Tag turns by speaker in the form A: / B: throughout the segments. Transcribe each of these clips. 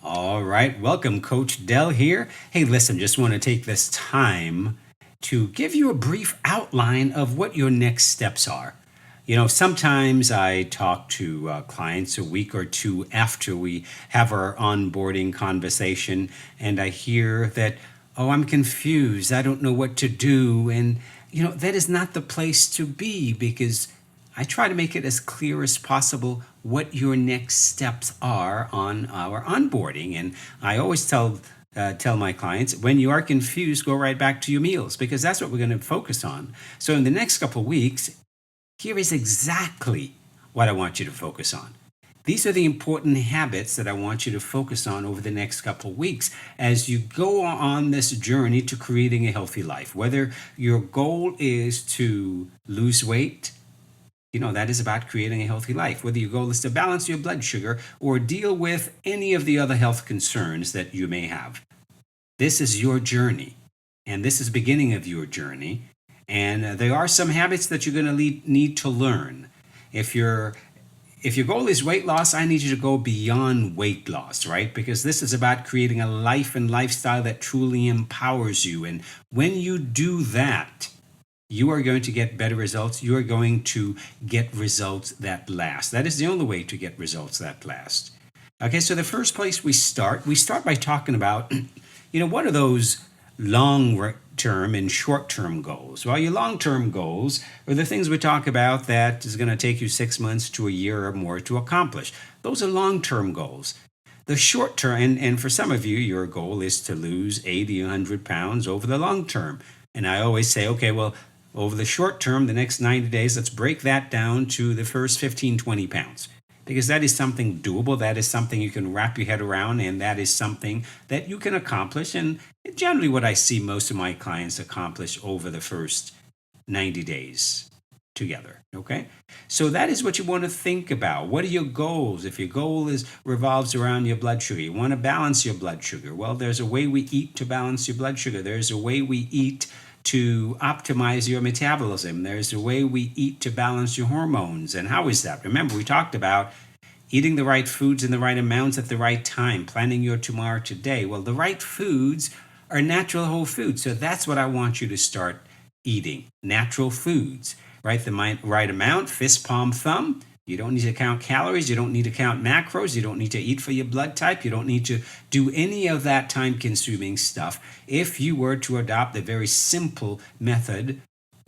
A: All right, welcome, Coach Dell here. Hey, listen, just want to take this time to give you a brief outline of what your next steps are. Sometimes I talk to clients a week or two after we have our onboarding conversation, and I hear that, oh, I'm confused. I don't know what to do. And, that is not the place to be because I try to make it as clear as possible what your next steps are on our onboarding. And I always tell my clients, when you are confused, go right back to your meals because that's what we're going to focus on. So in the next couple of weeks, here is exactly what I want you to focus on. These are the important habits that I want you to focus on over the next couple of weeks as you go on this journey to creating a healthy life. Whether your goal is to lose weight, that is about creating a healthy life. Whether your goal is to balance your blood sugar or deal with any of the other health concerns that you may have. This is your journey, and this is the beginning of your journey. And there are some habits that you're going to need to learn. If your goal is weight loss, I need you to go beyond weight loss, right? Because this is about creating a life and lifestyle that truly empowers you. And when you do that, you are going to get better results. You are going to get results that last. That is the only way to get results that last. Okay, so the first place we start by talking about, what are those long-term and short-term goals? Well, your long-term goals are the things we talk about that is going to take you 6 months to a year or more to accomplish. Those are long-term goals. The short term, and for some of you, your goal is to lose 80, 100 pounds over the long term. And I always say, okay, well, over the short term, the next 90 days, let's break that down to the first 15, 20 pounds. Because that is something doable, that is something you can wrap your head around, and that is something that you can accomplish. And generally what I see most of my clients accomplish over the first 90 days together. Okay, so that is what you want to think about. What are your goals? If your goal revolves around your blood sugar, you want to balance your blood sugar. Well, there's a way we eat to balance your blood sugar. There's a way we eat to optimize your metabolism. There's a way we eat to balance your hormones. And how is that? Remember, we talked about eating the right foods in the right amounts at the right time, planning your tomorrow today. Well, the right foods are natural whole foods. So that's what I want you to start eating, natural foods, right? The right amount, fist, palm, thumb. You don't need to count calories. You don't need to count macros. You don't need to eat for your blood type. You don't need to do any of that time-consuming stuff. If you were to adopt a very simple method,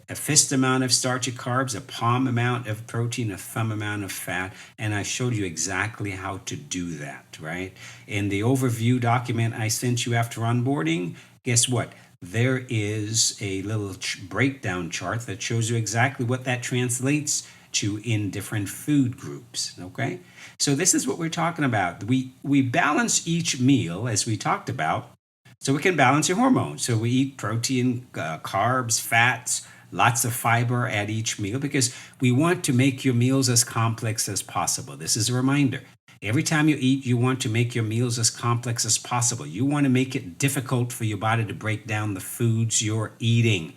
A: a fist amount of starchy carbs, a palm amount of protein, a thumb amount of fat, and I showed you exactly how to do that, right? In the overview document I sent you after onboarding, guess what? There is a little breakdown chart that shows you exactly what that translates to in different food groups. Okay, so this is what we're talking about. We balance each meal, as we talked about, so we can balance your hormones. So we eat protein, carbs, fats, lots of fiber at each meal because we want to make your meals as complex as possible. This is a reminder. Every time you eat, you want to make your meals as complex as possible. You want to make it difficult for your body to break down the foods you're eating.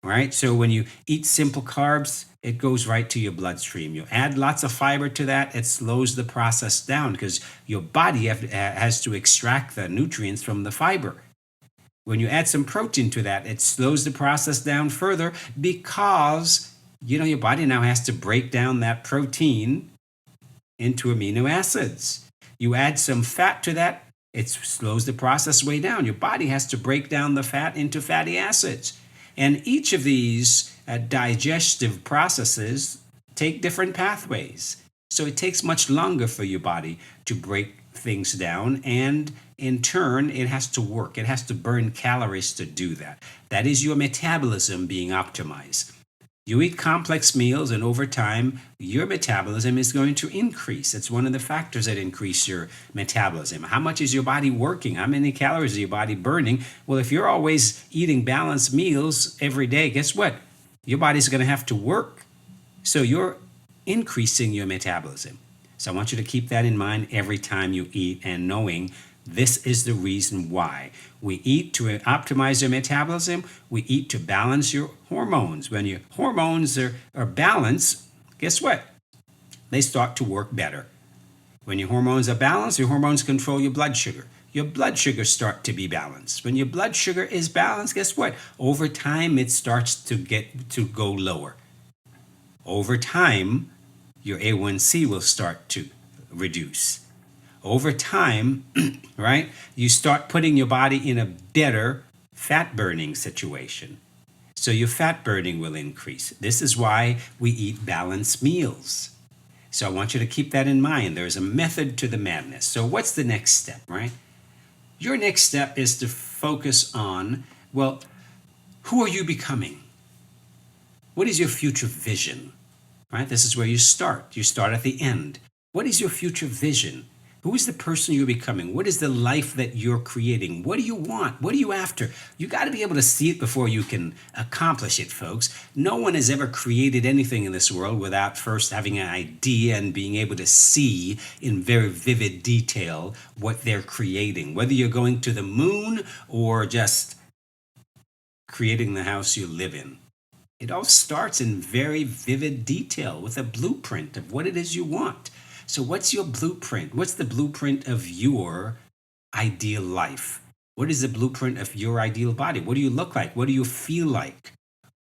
A: Right? So when you eat simple carbs, it goes right to your bloodstream. You add lots of fiber to that, it slows the process down because your body has to extract the nutrients from the fiber. When you add some protein to that, it slows the process down further because your body now has to break down that protein into amino acids. You add some fat to that, it slows the process way down. Your body has to break down the fat into fatty acids. And each of these digestive processes take different pathways. So it takes much longer for your body to break things down. And in turn, it has to work. It has to burn calories to do that. That is your metabolism being optimized. You eat complex meals, and over time, your metabolism is going to increase. It's one of the factors that increase your metabolism. How much is your body working? How many calories is your body burning? Well, if you're always eating balanced meals every day, guess what? Your body's going to have to work. So you're increasing your metabolism. So I want you to keep that in mind every time you eat, and knowing this is the reason why. We eat to optimize your metabolism. We eat to balance your hormones. When your hormones are balanced, guess what? They start to work better. When your hormones are balanced, your hormones control your blood sugar. Your blood sugar start to be balanced. When your blood sugar is balanced, guess what? Over time, it starts to go lower. Over time, your A1C will start to reduce. Over time, right, you start putting your body in a better fat burning situation. So your fat burning will increase. This is why we eat balanced meals. So I want you to keep that in mind. There's a method to the madness. So what's the next step, right? Your next step is to focus on, well, who are you becoming? What is your future vision? Right? This is where you start. You start at the end. What is your future vision? Who is the person you're becoming? What is the life that you're creating? What do you want? What are you after? You got to be able to see it before you can accomplish it, folks. No one has ever created anything in this world without first having an idea and being able to see in very vivid detail what they're creating. Whether you're going to the moon or just creating the house you live in. It all starts in very vivid detail with a blueprint of what it is you want. So what's your blueprint? What's the blueprint of your ideal life? What is the blueprint of your ideal body? What do you look like? What do you feel like?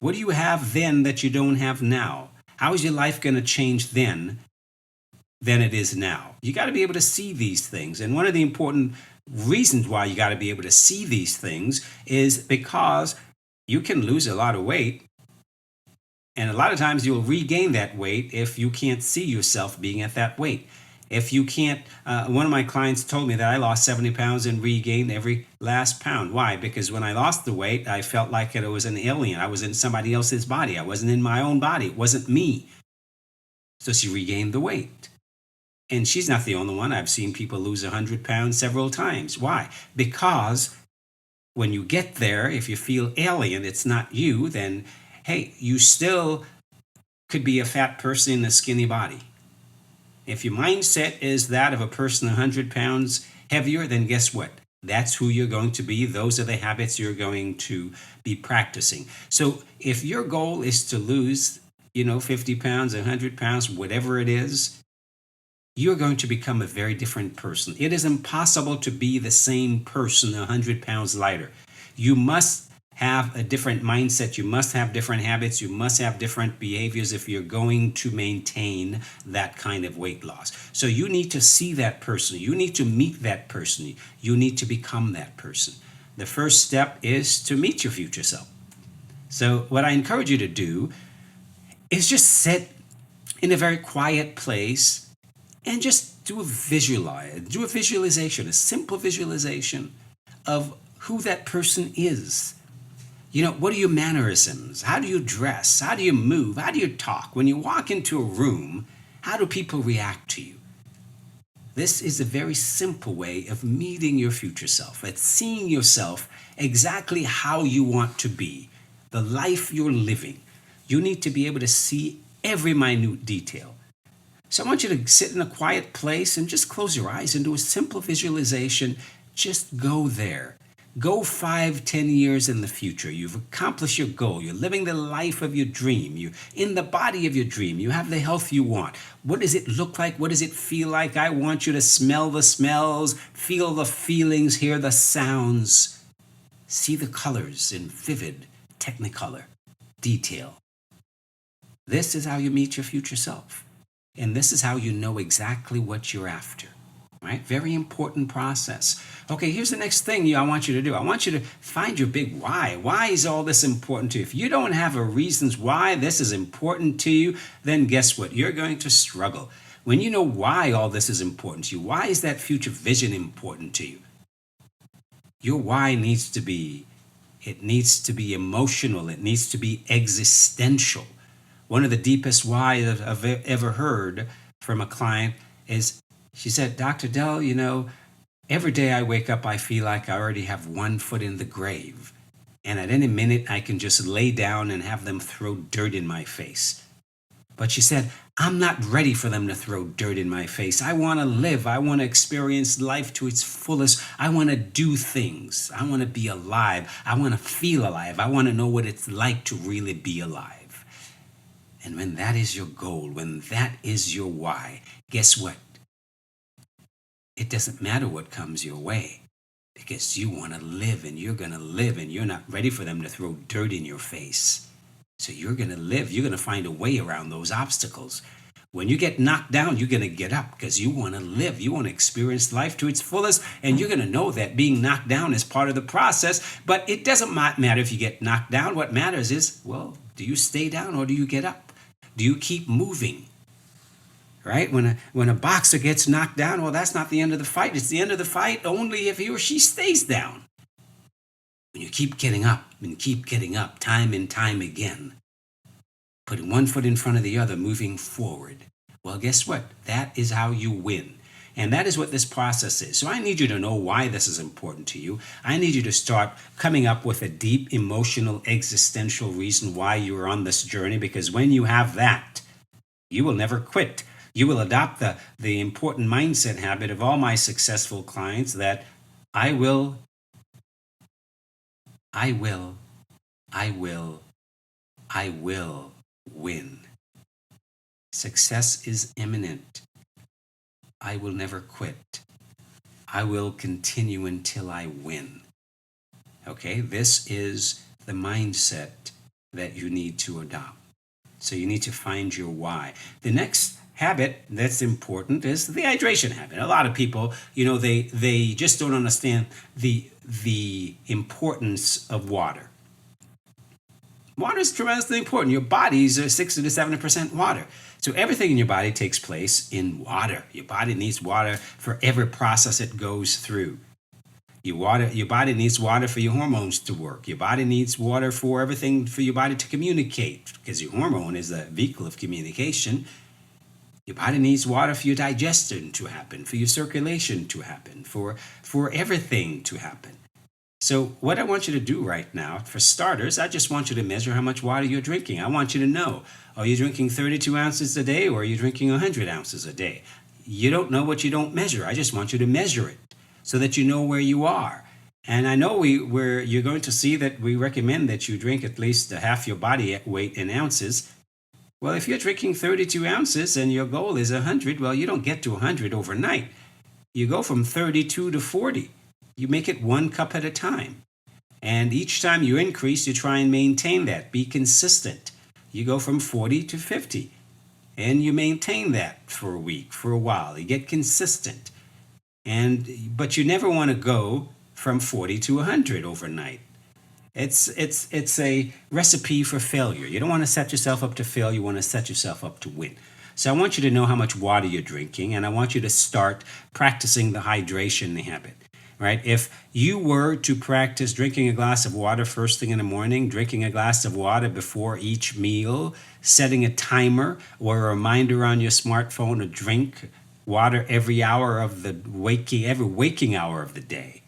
A: What do you have then that you don't have now? How is your life going to change then than it is now? You got to be able to see these things. And one of the important reasons why you got to be able to see these things is because you can lose a lot of weight. And a lot of times you'll regain that weight if you can't see yourself being at that weight. If you can't, one of my clients told me that I lost 70 pounds and regained every last pound. Why? Because when I lost the weight, I felt like it was an alien. I was in somebody else's body. I wasn't in my own body. It wasn't me. So she regained the weight. And she's not the only one. I've seen people lose 100 pounds several times. Why? Because when you get there, if you feel alien, it's not you, then hey, you still could be a fat person in a skinny body. If your mindset is that of a person 100 pounds heavier, then guess what? That's who you're going to be. Those are the habits you're going to be practicing. So if your goal is to lose, 50 pounds, 100 pounds, whatever it is, you're going to become a very different person. It is impossible to be the same person 100 pounds lighter. You must have a different mindset. You must have different habits. You must have different behaviors if you're going to maintain that kind of weight loss. So you need to see that person. You need to meet that person. You need to become that person. The first step is to meet your future self. So what I encourage you to do is just sit in a very quiet place and just do a visualization, a simple visualization of who that person is. What are your mannerisms? How do you dress? How do you move? How do you talk? When you walk into a room, how do people react to you? This is a very simple way of meeting your future self, at seeing yourself exactly how you want to be, the life you're living. You need to be able to see every minute detail. So I want you to sit in a quiet place and just close your eyes and do a simple visualization. Just go there. Go 5-10 years in the future. You've accomplished your goal. You're living the life of your dream. You're in the body of your dream. You have the health you want. What does it look like? What does it feel like? I want you to smell the smells, feel the feelings, hear the sounds, see the colors in vivid technicolor detail. This is how you meet your future self. And this is how you know exactly what you're after. Right? Very important process. Okay, here's the next thing I want you to do. I want you to find your big why. Why is all this important to you? If you don't have a reasons why this is important to you, then guess what? You're going to struggle. When you know why all this is important to you, why is that future vision important to you? Your why needs to be emotional. It needs to be existential. One of the deepest whys I've ever heard from a client is, she said, Dr. Dell, every day I wake up, I feel like I already have one foot in the grave. And at any minute, I can just lay down and have them throw dirt in my face. But she said, I'm not ready for them to throw dirt in my face. I want to live. I want to experience life to its fullest. I want to do things. I want to be alive. I want to feel alive. I want to know what it's like to really be alive. And when that is your goal, when that is your why, guess what? it doesn't matter what comes your way because you want to live and you're going to live and you're not ready for them to throw dirt in your face. So you're going to live. You're going to find a way around those obstacles. When you get knocked down, you're going to get up because you want to live. You want to experience life to its fullest. And you're going to know that being knocked down is part of the process. But it doesn't matter if you get knocked down. What matters is, well, do you stay down or do you get up? Do you keep moving? Right? When a boxer gets knocked down, well, that's not the end of the fight. It's the end of the fight only if he or she stays down. When you keep getting up and keep getting up time and time again, putting one foot in front of the other, moving forward. Well, guess what? That is how you win. And that is what this process is. So I need you to know why this is important to you. I need you to start coming up with a deep, emotional, existential reason why you are on this journey, because when you have that, you will never quit. You will adopt the important mindset habit of all my successful clients that I will, I will, I will, I will win. Success is imminent. I will never quit. I will continue until I win. Okay, this is the mindset that you need to adopt. So you need to find your why. The next habit that's important is the hydration habit. A lot of people, they just don't understand the importance of water. Water is tremendously important. Your bodies are 60 to 70% water. So everything in your body takes place in water. Your body needs water for every process it goes through. Your body needs water for your hormones to work. Your body needs water for everything, for your body to communicate, because your hormone is the vehicle of communication. Your body needs water for your digestion to happen, for your circulation to happen, for everything to happen. So what I want you to do right now, for starters, I just want you to measure how much water you're drinking. I want you to know, are you drinking 32 ounces a day or are you drinking 100 ounces a day? You don't know what you don't measure. I just want you to measure it so that you know where you are. And I know you're going to see that we recommend that you drink at least half your body weight in ounces. Well, if you're drinking 32 ounces and your goal is 100, well, you don't get to 100 overnight. You go from 32 to 40. You make it 1 cup at a time. And each time you increase, you try and maintain that. Be consistent. You go from 40 to 50. And you maintain that for a week, for a while. You get consistent. But you never want to go from 40 to 100 overnight. It's a recipe for failure. You don't want to set yourself up to fail. You want to set yourself up to win. So I want you to know how much water you're drinking, and I want you to start practicing the hydration habit. Right? If you were to practice drinking a glass of water first thing in the morning, drinking a glass of water before each meal, setting a timer or a reminder on your smartphone to drink water every waking hour of the day,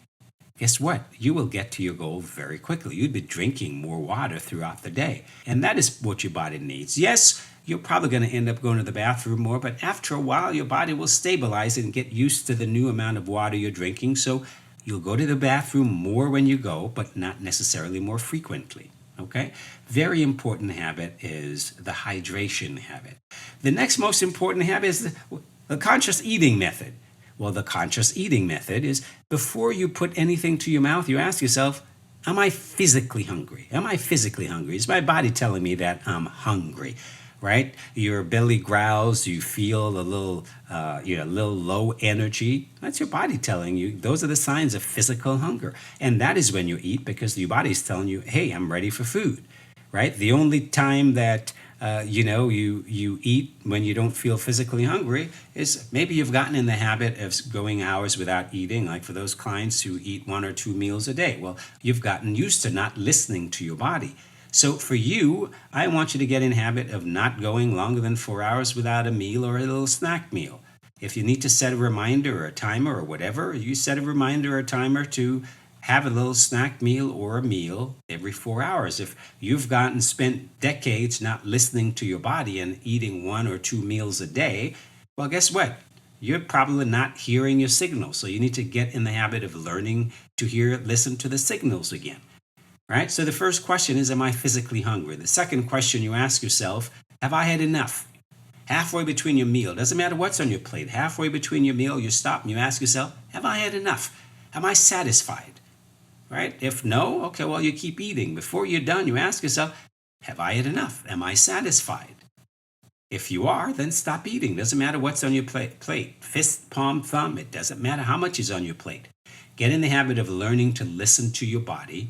A: guess what? You will get to your goal very quickly. You'd be drinking more water throughout the day. And that is what your body needs. Yes, you're probably going to end up going to the bathroom more, but after a while, your body will stabilize and get used to the new amount of water you're drinking. So you'll go to the bathroom more when you go, but not necessarily more frequently. Okay? Very important habit is the hydration habit. The next most important habit is the conscious eating method. Well, the conscious eating method is before you put anything to your mouth, you ask yourself, am I physically hungry? Am I physically hungry? Is my body telling me that I'm hungry? Right? Your belly growls, you feel a little low energy. That's your body telling you. Those are the signs of physical hunger. And that is when you eat because your body's telling you, hey, I'm ready for food. Right? The only time that you eat when you don't feel physically hungry is maybe you've gotten in the habit of going hours without eating, like for those clients who eat 1 or 2 meals a day. Well, you've gotten used to not listening to your body. So for you, I want you to get in the habit of not going longer than 4 hours without a meal or a little snack meal. If you need to set a reminder or a timer or whatever, you set a reminder or a timer to have a little snack meal or a meal every 4 hours. If you've spent decades not listening to your body and eating 1 or 2 meals a day, well, guess what? You're probably not hearing your signals. So you need to get in the habit of learning to listen to the signals again. Right? So the first question is, am I physically hungry? The second question you ask yourself, have I had enough? Halfway between your meal, doesn't matter what's on your plate, halfway between your meal, you stop and you ask yourself, have I had enough? Am I satisfied? Right? If no, okay, well, you keep eating. Before you're done, you ask yourself, have I had enough? Am I satisfied? If you are, then stop eating. Doesn't matter what's on your plate. Fist, palm, thumb, it doesn't matter how much is on your plate. Get in the habit of learning to listen to your body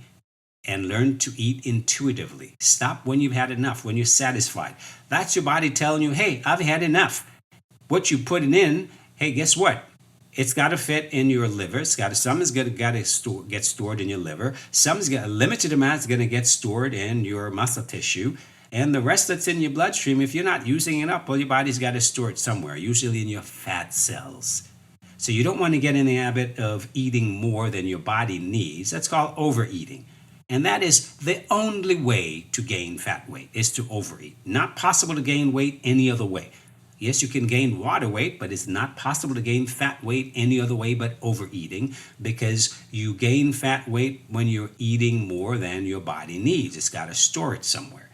A: and learn to eat intuitively. Stop when you've had enough, when you're satisfied. That's your body telling you, hey, I've had enough. What you put in, hey, guess what? It's got to fit in your liver. Some is going to get stored in your liver. Some's got a limited amount is going to get stored in your muscle tissue. And the rest that's in your bloodstream, if you're not using it up, well, your body's got to store it somewhere, usually in your fat cells. So you don't want to get in the habit of eating more than your body needs. That's called overeating. And that is the only way to gain fat weight, is to overeat. Not possible to gain weight any other way. Yes, you can gain water weight, but it's not possible to gain fat weight any other way but overeating, because you gain fat weight when you're eating more than your body needs. It's got to store it somewhere.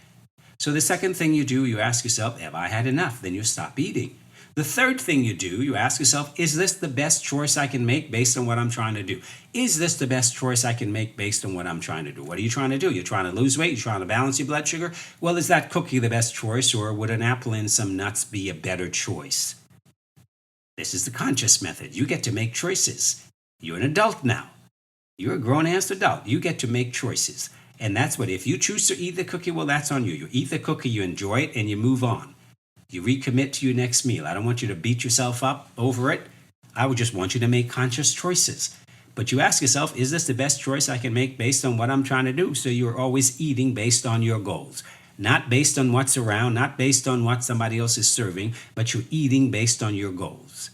A: So the second thing you do, you ask yourself, have I had enough? Then you stop eating. The third thing you do, you ask yourself, is this the best choice I can make based on what I'm trying to do? Is this the best choice I can make based on what I'm trying to do? What are you trying to do? You're trying to lose weight? You're trying to balance your blood sugar? Well, is that cookie the best choice, or would an apple and some nuts be a better choice? This is the conscious method. You get to make choices. You're an adult now. You're a grown-ass adult. You get to make choices. And that's what, if you choose to eat the cookie, well, that's on you. You eat the cookie, you enjoy it, and you move on. You recommit to your next meal. I don't want you to beat yourself up over it. I would just want you to make conscious choices. But you ask yourself, is this the best choice I can make based on what I'm trying to do? So you're always eating based on your goals. Not based on what's around, not based on what somebody else is serving, but you're eating based on your goals.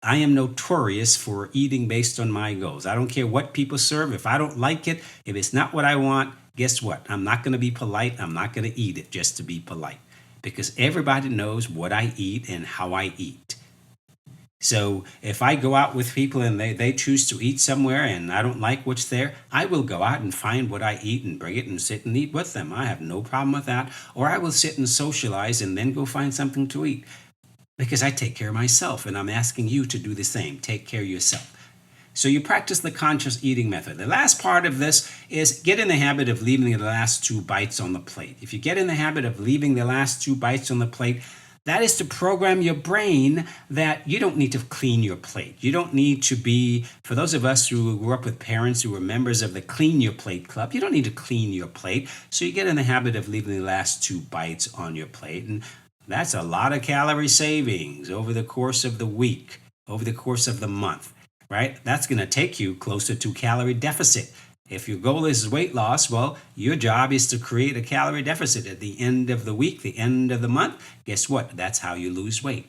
A: I am notorious for eating based on my goals. I don't care what people serve. If I don't like it, if it's not what I want, guess what? I'm not going to be polite. I'm not going to eat it just to be polite, because everybody knows what I eat and how I eat. So if I go out with people and they choose to eat somewhere and I don't like what's there, I will go out and find what I eat and bring it and sit and eat with them. I have no problem with that. Or I will sit and socialize and then go find something to eat, because I take care of myself, and I'm asking you to do the same. Take care of yourself. So you practice the conscious eating method. The last part of this is get in the habit of leaving the last 2 bites on the plate. If you get in the habit of leaving the last 2 bites on the plate, that is to program your brain that you don't need to clean your plate. You don't need to be, for those of us who grew up with parents who were members of the Clean Your Plate Club, you don't need to clean your plate. So you get in the habit of leaving the last 2 bites on your plate. And that's a lot of calorie savings over the course of the week, over the course of the month, right? That's going to take you closer to calorie deficit. If your goal is weight loss, well, your job is to create a calorie deficit at the end of the week, the end of the month. Guess what? That's how you lose weight.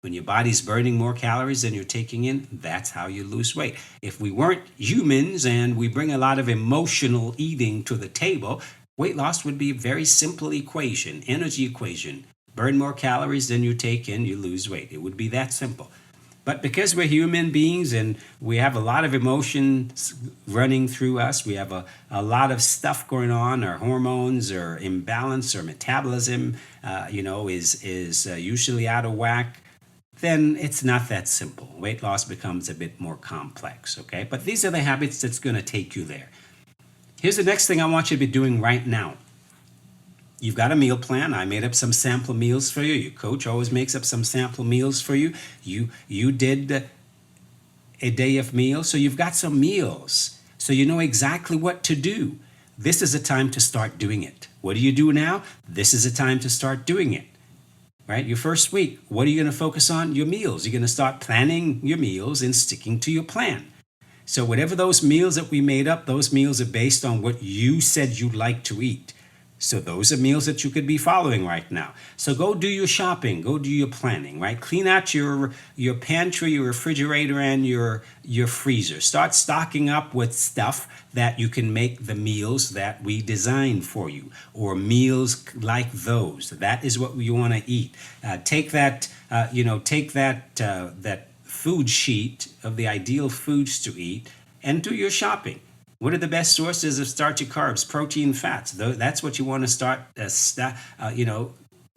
A: When your body's burning more calories than you're taking in, that's how you lose weight. If we weren't humans and we bring a lot of emotional eating to the table, weight loss would be a very simple equation, energy equation. Burn more calories than you take in, you lose weight. It would be that simple. But because we're human beings and we have a lot of emotions running through us, we have a lot of stuff going on, our hormones are imbalanced, our metabolism, is usually out of whack, then it's not that simple. Weight loss becomes a bit more complex, okay? But these are the habits that's going to take you there. Here's the next thing I want you to be doing right now. You've got a meal plan. I made up some sample meals for you. Your coach always makes up some sample meals for you. You did a day of meals, so you've got some meals. So you know exactly what to do. This is a time to start doing it. What do you do now? This is a time to start doing it. Right? Your first week, what are you going to focus on? Your meals. You're going to start planning your meals and sticking to your plan. So whatever those meals that we made up, those meals are based on what you said you'd like to eat. So those are meals that you could be following right now. So go do your shopping, go do your planning, right? Clean out your pantry, your refrigerator, and your freezer. Start stocking up with stuff that you can make the meals that we designed for you, or meals like those. That is what you want to eat. Take that food sheet of the ideal foods to eat and do your shopping. What are the best sources of starchy carbs, protein, fats? That's what you want to start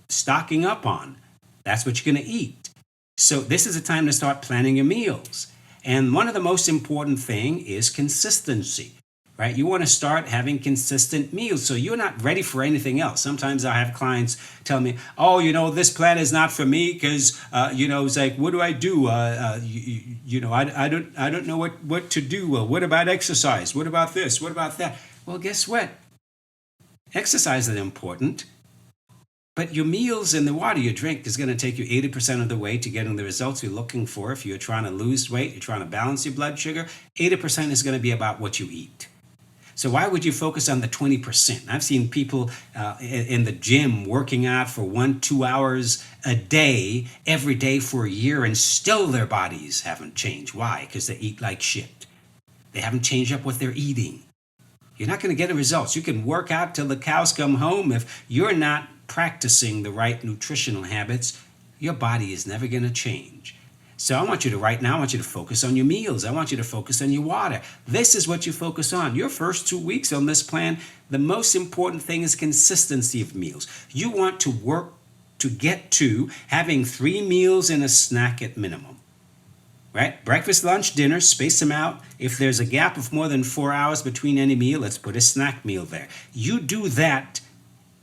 A: stocking up on. That's what you're going to eat. So this is a time to start planning your meals. And one of the most important thing is consistency, right? You want to start having consistent meals so you're not ready for anything else. Sometimes I have clients tell me, oh, this plan is not for me because, it's like, what do I do? I don't know what to do. Well, what about exercise? What about this? What about that? Well, guess what? Exercise is important. But your meals and the water you drink is going to take you 80% of the way to getting the results you're looking for. If you're trying to lose weight, you're trying to balance your blood sugar, 80% is going to be about what you eat. So why would you focus on the 20%? I've seen people in the gym working out for 1-2 hours a day, every day for a year, and still their bodies haven't changed. Why? Because they eat like shit. They haven't changed up what they're eating. You're not going to get the results. You can work out till the cows come home. If you're not practicing the right nutritional habits, your body is never going to change. So I want you to focus on your meals. I want you to focus on your water. This is what you focus on. Your first 2 weeks on this plan, the most important thing is consistency of meals. You want to work to get to having 3 meals and a snack at minimum. Right? Breakfast, lunch, dinner, space them out. If there's a gap of more than 4 hours between any meal, let's put a snack meal there. You do that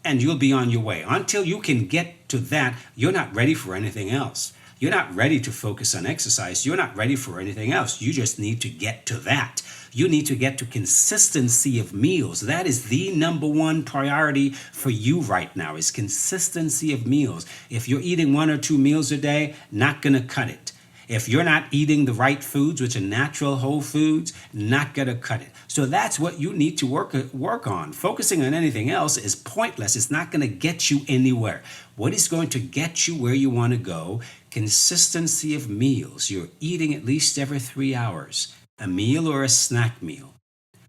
A: and you'll be on your way. Until you can get to that, you're not ready for anything else. You're not ready to focus on exercise. You're not ready for anything else. You just need to get to that. You need to get to consistency of meals. That is the number one priority for you right now, is consistency of meals. If you're eating 1 or 2 meals a day, not going to cut it. If you're not eating the right foods, which are natural whole foods, not going to cut it. So that's what you need to work on. Focusing on anything else is pointless. It's not going to get you anywhere. What is going to get you where you want to go? Consistency of meals. You're eating at least every 3 hours, a meal or a snack meal.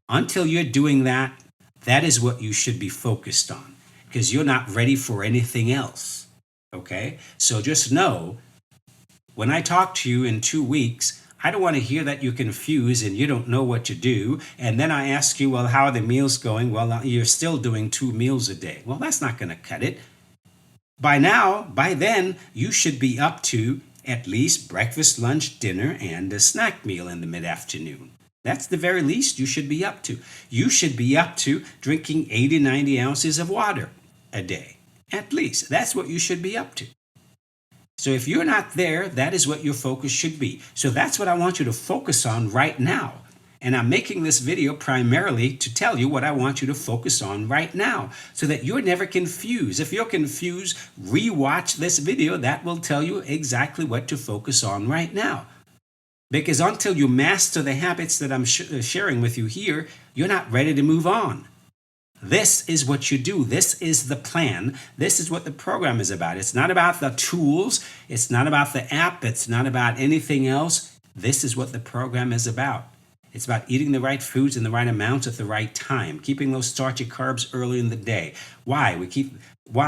A: Until you're doing that, that is what you should be focused on, because you're not ready for anything else. Okay? So just know, when I talk to you in 2 weeks, I don't want to hear that you're confused and you don't know what to do. And then I ask you, well, how are the meals going? Well, you're still doing 2 meals a day. Well, that's not going to cut it. By then, you should be up to at least breakfast, lunch, dinner, and a snack meal in the mid-afternoon. That's the very least you should be up to. You should be up to drinking 80, 90 ounces of water a day. At least. That's what you should be up to. So if you're not there, that is what your focus should be. So that's what I want you to focus on right now. And I'm making this video primarily to tell you what I want you to focus on right now, so that you're never confused. If you're confused, rewatch this video. That will tell you exactly what to focus on right now. Because until you master the habits that I'm sharing with you here, you're not ready to move on. This is what you do. This is the plan. This is what the program is about. It's not about the tools. It's not about the app. It's not about anything else. This is what the program is about. It's about eating the right foods in the right amounts at the right time, keeping those starchy carbs early in the day. Why?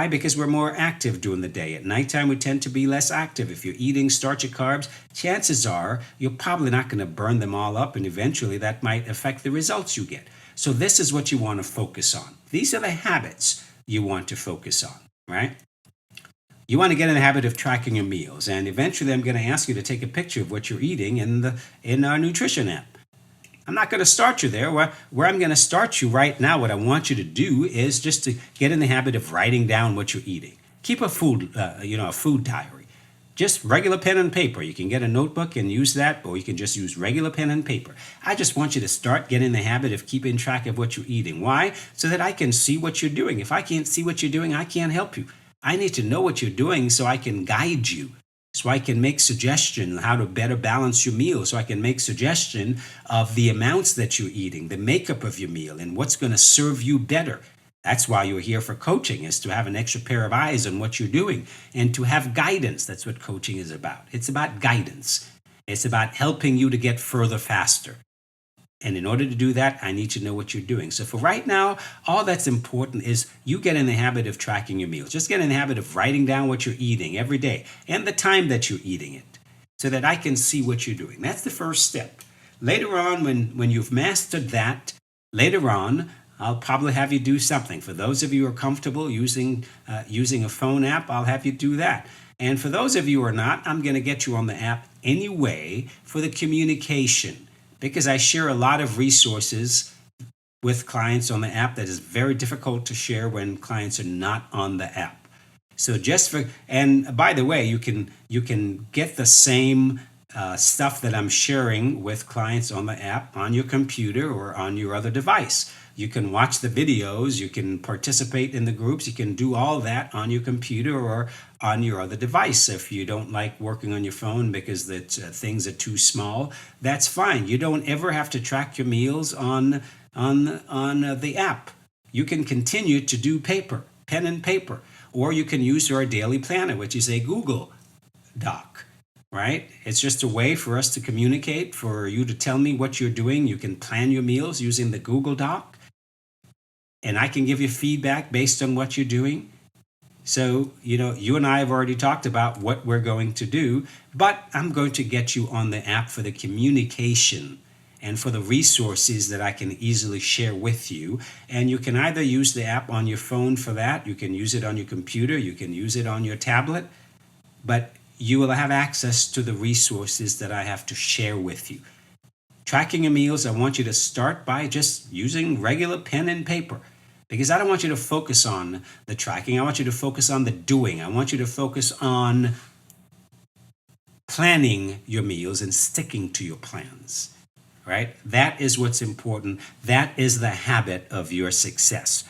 A: Because we're more active during the day. At nighttime, we tend to be less active. If you're eating starchy carbs, chances are you're probably not going to burn them all up, and eventually that might affect the results you get. So this is what you want to focus on. These are the habits you want to focus on, right? You want to get in the habit of tracking your meals, and eventually I'm going to ask you to take a picture of what you're eating in our nutrition app. I'm not going to start you there. Where I'm going to start you right now, what I want you to do is just to get in the habit of writing down what you're eating. Keep a food diary. Just regular pen and paper. You can get a notebook and use that, or you can just use regular pen and paper. I just want you to start getting the habit of keeping track of what you're eating. Why? So that I can see what you're doing. If I can't see what you're doing, I can't help you. I need to know what you're doing so I can guide you, so I can make suggestion how to better balance your meal, so I can make suggestion of the amounts that you're eating, the makeup of your meal, and what's going to serve you better. That's why you're here for coaching, is to have an extra pair of eyes on what you're doing and to have guidance. That's what coaching is about. It's about guidance. It's about helping you to get further faster. And in order to do that, I need to know what you're doing. So for right now, all that's important is you get in the habit of tracking your meals. Just get in the habit of writing down what you're eating every day and the time that you're eating it, so that I can see what you're doing. That's the first step. Later on, when you've mastered that, later on, I'll probably have you do something. For those of you who are comfortable using a phone app, I'll have you do that. And for those of you who are not, I'm going to get you on the app anyway for the communication, because I share a lot of resources with clients on the app that is very difficult to share when clients are not on the app. So just for, and by the way, you can get the same stuff that I'm sharing with clients on the app on your computer or on your other device. You can watch the videos, you can participate in the groups, you can do all that on your computer or on your other device. If you don't like working on your phone because things are too small, that's fine. You don't ever have to track your meals on the app. You can continue to do pen and paper, or you can use our daily planner, which is a Google Doc, right? It's just a way for us to communicate, for you to tell me what you're doing. You can plan your meals using the Google Doc, and I can give you feedback based on what you're doing. So, you and I have already talked about what we're going to do, but I'm going to get you on the app for the communication and for the resources that I can easily share with you. And you can either use the app on your phone for that, you can use it on your computer, you can use it on your tablet, but you will have access to the resources that I have to share with you. Tracking your meals, I want you to start by just using regular pen and paper, because I don't want you to focus on the tracking. I want you to focus on the doing. I want you to focus on planning your meals and sticking to your plans, right? That is what's important. That is the habit of your success.